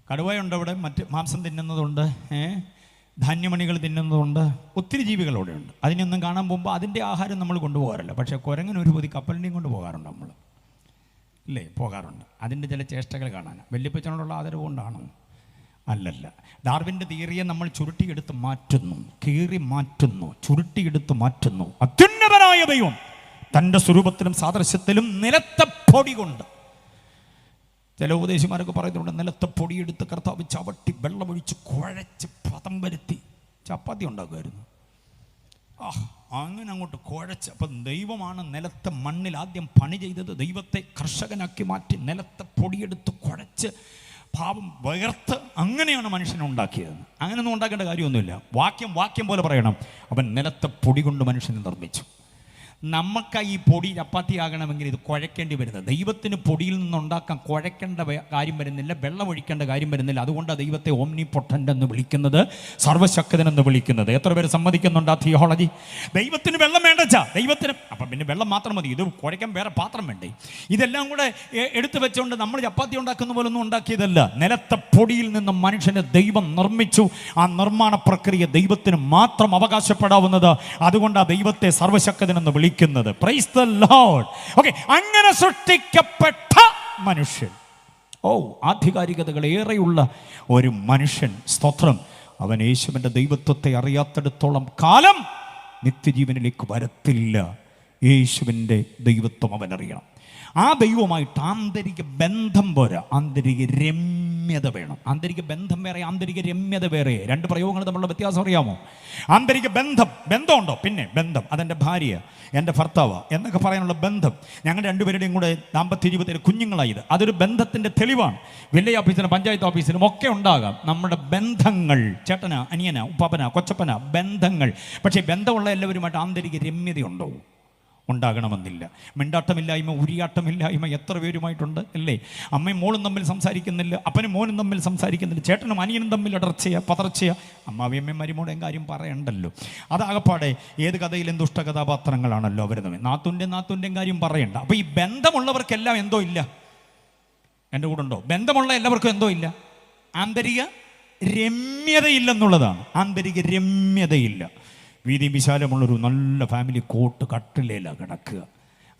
Speaker 1: കടുവയുണ്ട് അവിടെ, മറ്റ് മാംസം തിന്നുന്നതുണ്ട്, ധാന്യമണികൾ തിന്നുന്നതുകൊണ്ട് ഒത്തിരി ജീവികളവിടെ ഉണ്ട്. അതിനൊന്നും കാണാൻ പോകുമ്പോൾ അതിൻ്റെ ആഹാരം നമ്മൾ കൊണ്ടുപോകാറില്ല. പക്ഷേ കുരങ്ങൻ ഒരു പൊതി കപ്പലിൻ്റെയും കൊണ്ട് പോകാറുണ്ട് നമ്മൾ, ഇല്ലേ? പോകാറുണ്ട്. അതിൻ്റെ ചില ചേഷ്ടകൾ കാണാൻ. വല്യപ്പച്ചനോടുള്ള ആദരവ് കൊണ്ടാണോ? അല്ലല്ല. ഡാർവിൻ്റെ തിയറിയെ നമ്മൾ ചുരുട്ടിയെടുത്ത് മാറ്റുന്നു, കീറി മാറ്റുന്നു, ചുരുട്ടിയെടുത്ത് മാറ്റുന്നു. അത്യുന്നതനായ ദൈവം തൻ്റെ സ്വരൂപത്തിലും സാദൃശ്യത്തിലും നിലത്തെ പൊടി കൊണ്ട്, ചില ഉപദേശിമാരൊക്കെ പറയുന്നുണ്ട്, നിലത്തെ പൊടിയെടുത്ത് കർത്താവ് ചവിട്ടി വെള്ളമൊഴിച്ച് കുഴച്ച് പദം വരുത്തി ചപ്പാത്തി ഉണ്ടാക്കുമായിരുന്നു. അങ്ങനെ അങ്ങോട്ട് കുഴച്ച്. അപ്പം ദൈവമാണ് നിലത്തെ മണ്ണിൽ ആദ്യം പണി ചെയ്തത്. ദൈവത്തെ കർഷകനാക്കി മാറ്റി നിലത്തെ പൊടിയെടുത്ത് കുഴച്ച് പാവം വേർത്ത് അങ്ങനെയാണ് മനുഷ്യനെ ഉണ്ടാക്കിയത്. അങ്ങനെയൊന്നും ഉണ്ടാക്കേണ്ട കാര്യമൊന്നുമില്ല. വാക്യം പോലെ പറയണം, അവൻ നിലത്തെ പൊടി കൊണ്ട് മനുഷ്യനെ നിർമ്മിച്ചു. നമുക്ക് ഈ പൊടി ചപ്പാത്തി ആകണമെങ്കിൽ ഇത് കുഴക്കേണ്ടി വരുന്നത്. ദൈവത്തിന് പൊടിയിൽ നിന്നുണ്ടാക്കാൻ കുഴക്കേണ്ട കാര്യം വരുന്നില്ല, വെള്ളം ഒഴിക്കേണ്ട കാര്യം വരുന്നില്ല. അതുകൊണ്ടാണ് ദൈവത്തെ ഓംനി പൊട്ടൻ്റ് എന്ന് വിളിക്കുന്നത്, സർവശക്തനെന്ന് വിളിക്കുന്നത്. എത്ര പേര് സമ്മതിക്കുന്നുണ്ട് ആ തിയോളജി? ദൈവത്തിന് വെള്ളം വേണ്ടച്ചാ, ദൈവത്തിന് അപ്പം പിന്നെ വെള്ളം മാത്രം മതി, ഇത് കുഴയ്ക്കാൻ വേറെ പാത്രം വേണ്ടേ? ഇതെല്ലാം കൂടെ എടുത്തു വെച്ചുകൊണ്ട് നമ്മൾ ചപ്പാത്തി ഉണ്ടാക്കുന്ന പോലെ ഒന്നും ഉണ്ടാക്കിയതല്ല. നിലത്തെ പൊടിയിൽ നിന്ന് മനുഷ്യനെ ദൈവം നിർമ്മിച്ചു. ആ നിർമ്മാണ പ്രക്രിയ ദൈവത്തിന് മാത്രം അവകാശപ്പെടാവുന്നത്. അതുകൊണ്ടാണ് ദൈവത്തെ സർവശക്തനെന്ന് വിളിക്കുന്നത്. Price the Lord. ഓക്കേ, അങ്ങനെ സൃഷ്ടിക്കപ്പെട്ട മനുഷ്യൻ, ആധികാരികതകൾ ഏറെയുള്ള ഒരു മനുഷ്യൻ, സ്തോത്രം, അവൻ യേശുവിൻ്റെ ദൈവത്വത്തെ അറിയാത്തിടത്തോളം കാലം നിത്യജീവനിലേക്ക് വരത്തില്ല. യേശുവിൻ്റെ ദൈവത്വം അവൻ അറിയണം. ആ ദൈവമായിട്ട് ആന്തരിക ബന്ധം പോരാ, ആന്തരിക രമ്യ രമ്യത വേണം. ആന്തരിക ബന്ധം വേറെ, ആന്തരിക രമ്യത വേറെ. രണ്ട് പ്രയോഗങ്ങൾ തമ്മിലുള്ള വ്യത്യാസം അറിയാമോ? ആന്തരിക ബന്ധമുണ്ടോ? പിന്നെ ബന്ധം, അതെൻ്റെ ഭാര്യ, എൻ്റെ ഭർത്താവ് എന്നൊക്കെ പറയാനുള്ള ബന്ധം, ഞങ്ങൾ രണ്ടുപേരുടെയും കൂടെ ദാമ്പത്യ ജീവിതത്തിൽ കുഞ്ഞുങ്ങളായത്, അതൊരു ബന്ധത്തിൻ്റെ തെളിവാണ്. വില്ലേജ് ഓഫീസിലും പഞ്ചായത്ത് ഓഫീസിലും ഒക്കെ ഉണ്ടാകാം നമ്മുടെ ബന്ധങ്ങൾ, ചേട്ടന, അനിയന, ഉപ്പാപ്പന, കൊച്ചപ്പന, ബന്ധങ്ങൾ. പക്ഷേ ബന്ധമുള്ള എല്ലാവരുമായിട്ട് ആന്തരിക രമ്യതയുണ്ടോ? ഉണ്ടാകണമെന്നില്ല. മിണ്ടാട്ടമില്ലായ്മ, ഉരിയാട്ടമില്ലായ്മ എത്ര പേരുമായിട്ടുണ്ട് അല്ലേ? അമ്മയും മോളും തമ്മിൽ സംസാരിക്കുന്നില്ല, അപ്പനും മോനും തമ്മിൽ സംസാരിക്കുന്നില്ല, ചേട്ടനും അനിയനും തമ്മിൽ ഇടർച്ചയ പതർച്ചയ, അമ്മാവിയമ്മയും മരുമോടെയും കാര്യം പറയണ്ടല്ലോ. അതാകപ്പാടെ ഏത് കഥയിലും ദുഷ്ടകഥാപാത്രങ്ങളാണല്ലോ അവർ തമ്മിൽ. നാത്തൂൻ്റെയും കാര്യം പറയണ്ട. അപ്പോൾ ഈ ബന്ധമുള്ളവർക്കെല്ലാം എന്തോ ഇല്ല. എൻ്റെ കൂടെ ഉണ്ടോ? ബന്ധമുള്ള എല്ലാവർക്കും എന്തോ ഇല്ല, ആന്തരിക രമ്യതയില്ലെന്നുള്ളതാണ്. ആന്തരിക രമ്യതയില്ല. വീതി വിശാലമുള്ളൊരു നല്ല ഫാമിലി കോട്ട് കട്ടിലേലാണ് കിടക്കുക.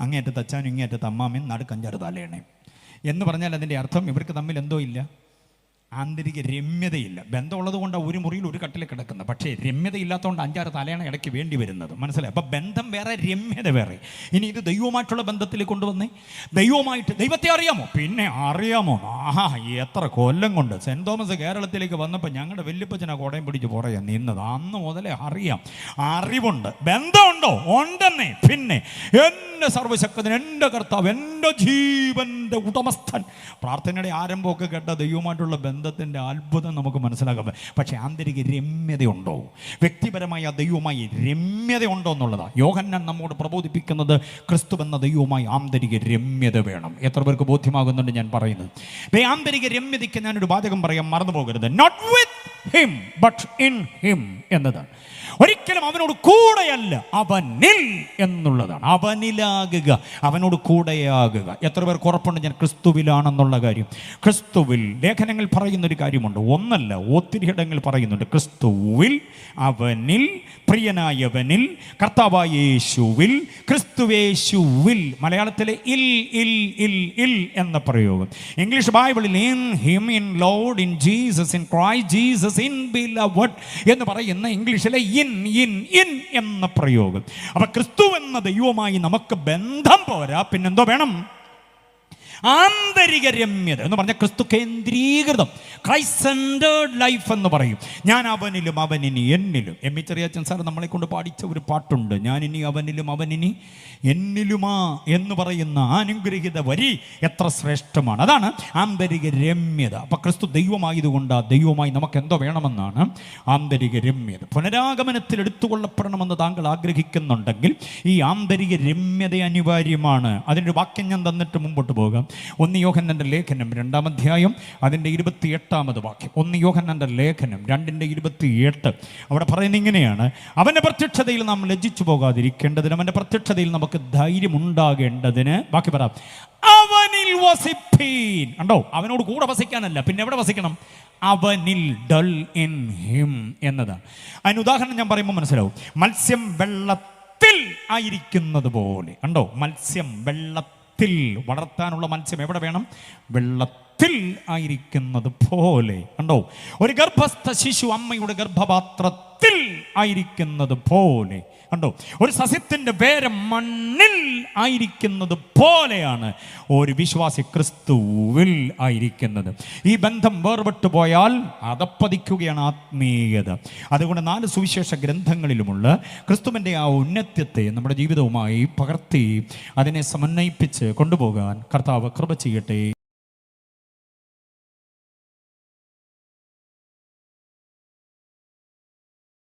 Speaker 1: അങ്ങേറ്റത്ത് അച്ഛനും ഇങ്ങേറ്റത്ത് അമ്മാമ്മയും നടുക്കഞ്ചാറ് തലേണയും എന്ന് പറഞ്ഞാൽ അതിൻ്റെ അർത്ഥം ഇവർക്ക് തമ്മിൽ എന്തോ ഇല്ല, ആന്തരിക രമ്യതയില്ല. ബന്ധമുള്ളത് കൊണ്ടാണ് ഒരു മുറിയിൽ ഒരു കട്ടിൽ കിടക്കുന്നത്. പക്ഷേ രമ്യതയില്ലാത്തതുകൊണ്ട് 5-6 തലേണ ഇടയ്ക്ക് വേണ്ടി വരുന്നത്. മനസ്സിലായി? അപ്പം ബന്ധം വേറെ, രമ്യത വേറെ. ഇനി ഇത് ദൈവമായിട്ടുള്ള ബന്ധത്തിൽ കൊണ്ടുവന്നേ. ദൈവത്തെ അറിയാമോ? പിന്നെ അറിയാമോ? എത്ര കൊല്ലം കൊണ്ട് സെൻറ് തോമസ് കേരളത്തിലേക്ക് വന്നപ്പോൾ ഞങ്ങളുടെ വല്യപ്പച്ചനെ കോടയം പിടിച്ച് പുറകെ നിന്നത്. അന്ന് മുതലേ അറിയാം, അറിവുണ്ട്. ബന്ധമുണ്ടോ? ഉണ്ടെന്നേ. പിന്നെ എൻ്റെ സർവശക്തൻ, എൻ്റെ കർത്താവ്, എൻ്റെ ജീവൻ്റെ ഉടമസ്ഥൻ. പ്രാർത്ഥനയുടെ ആരംഭമൊക്കെ കേട്ട ദൈവമായിട്ടുള്ള ബന്ധത്തിൻ്റെ അത്ഭുതം നമുക്ക് മനസ്സിലാക്കാം. പക്ഷേ ആന്തരിക രമ്യതയുണ്ടോ? വ്യക്തിപരമായ ദൈവവുമായി രമ്യതയുണ്ടോ എന്നുള്ളതാണ് യോഹന്നാൻ നമ്മോട് പ്രബോധിപ്പിക്കുന്നത്. ക്രിസ്തു എന്ന ദൈവവുമായി ആന്തരിക രമ്യത വേണം. എത്ര പേർക്ക് ബോധ്യമാകുന്നുണ്ട് ഞാൻ പറയുന്നത്? ആന്തരിക രമ്യതയ്ക്ക് ഞാനൊരു വാചകം പറയാൻ മറന്നു പോകരുത്. Not with him but in him എന്നതാണ്. ഒരിക്കലും അവനോട് കൂടെയല്ല, അവനിൽ എന്നുള്ളതാണ്. അവനിലാകുക, അവനോട് കൂടെയാകുക. എത്ര പേർക്ക് ഉറപ്പുണ്ട് ഞാൻ ക്രിസ്തുവിലാണെന്നുള്ള കാര്യം? ക്രിസ്തുവിൽ ലേഖനങ്ങൾ പറയുന്നൊരു കാര്യമുണ്ട്, ഒന്നല്ല ഒത്തിരി ഇടങ്ങൾ പറയുന്നുണ്ട്. ക്രിസ്തുവിൽ, അവനിൽ, പ്രിയനായവനിൽ, കർത്താവായ യേശുവിൽ, ക്രിസ്തുവേശുവിൽ. മലയാളത്തിലെ ഇൽ ഇൽ ഇൽ ഇൽ എന്ന പ്രയോഗം. ഇംഗ്ലീഷ് ബൈബിളിൽ in him, in Lord, in Jesus, in Christ Jesus, in beloved എന്ന് പറയുന്ന ഇംഗ്ലീഷിലെ ഇൻ എന്ന പ്രയോഗം. അപ്പൊ ക്രിസ്തു എന്ന ദൈവവുമായി നമുക്ക് ബന്ധം പോരാ, പിന്നെന്തോ വേണം? ആന്തരിക രമ്യത എന്ന് പറഞ്ഞാൽ ക്രിസ്തു കേന്ദ്രീകൃതം, ക്രൈസ്റ്റ് സെൻറ്റേർഡ് ലൈഫ് എന്ന് പറയും. ഞാൻ അവനിലും അവനിനി എന്നിലും. എം ഇ ചെറിയാച്ചൻ സാർ നമ്മളെ കൊണ്ട് പാടിച്ച ഒരു പാട്ടുണ്ട്, ഞാനിനി അവനിലും അവനിനി എന്നിലുമാ എന്ന് പറയുന്ന അനുഗ്രഹീത വരി എത്ര ശ്രേഷ്ഠമാണ്. അതാണ് ആന്തരിക രമ്യത. അപ്പം ക്രിസ്തു ദൈവമായതുകൊണ്ട് ദൈവമായി നമുക്ക് എന്തോ വേണമെന്നാണ് ആന്തരിക രമ്യത. പുനരാഗമനത്തിൽ എടുത്തുകൊള്ളപ്പെടണമെന്ന് താങ്കൾ ആഗ്രഹിക്കുന്നുണ്ടെങ്കിൽ ഈ ആന്തരിക രമ്യത അനിവാര്യമാണ്. അതിൻ്റെ വാക്യം ഞാൻ തന്നിട്ട് മുമ്പോട്ട് പോകാം. 1 യോഹന്നാന്റെ ലേഖനം 2-ാം അധ്യായം അതിൻ്റെ 28-ാമത് വാക്യം. 1 യോഹന്നാന്റെ ലേഖനം 2:28. അവിടെ പറയുന്നത് ഇങ്ങനെയാണ്: അവൻ്റെ പ്രത്യക്ഷതയിൽ നാം ലജ്ജിച്ചു പോകാതിരിക്കേണ്ടതിന്, അവൻ്റെ പ്രത്യക്ഷതയിൽ നമുക്ക് ധൈര്യം ഉണ്ടാകേണ്ടതിന്, ബാക്കി പറ, അവനിൽ വസിപ്പീൻ. കണ്ടോ? അവനോട് കൂടെ വസിക്കാനല്ല, പിന്നെ എവിടെ വസിക്കണം? അവനിൽ, ഡൽ ഇൻ ഹിം എന്നതാണ്. അതിന് ഉദാഹരണം ഞാൻ പറയുമ്പോൾ മനസ്സിലാവും. മത്സ്യം വെള്ളത്തിൽ ആയിരിക്കുന്നത് പോലെ. കണ്ടോ? മത്സ്യം വെള്ളത്തിൽ, വളർത്താനുള്ള മത്സ്യം എവിടെ വേണം? വെള്ളത്തിൽ ആയിരിക്കുന്നത് പോലെ. കണ്ടോ? ഒരു ഗർഭസ്ഥ ശിശു അമ്മയുടെ ഗർഭപാത്രത്തിൽ ആയിരിക്കുന്നത് പോലെ. കണ്ടോ? ഒരു സസ്യത്തിൻ്റെ വേര് മണ്ണിൽ ആയിരിക്കുന്നത് പോലെയാണ് ഒരു വിശ്വാസി ക്രിസ്തുവിൽ ആയിരിക്കുന്നത്. ഈ ബന്ധം വേർപെട്ടു പോയാൽ അതപ്പതിക്കുകയാണ് ആത്മീയത. അതുകൊണ്ട് 4 സുവിശേഷ ഗ്രന്ഥങ്ങളിലുമുള്ള ക്രിസ്തുവിൻ്റെ ആ ഉന്നത്യത്തെ നമ്മുടെ ജീവിതവുമായി പകർത്തി അതിനെ സമന്വയിപ്പിച്ച് കൊണ്ടുപോകാൻ കർത്താവ് കൃപ ചെയ്യട്ടെ.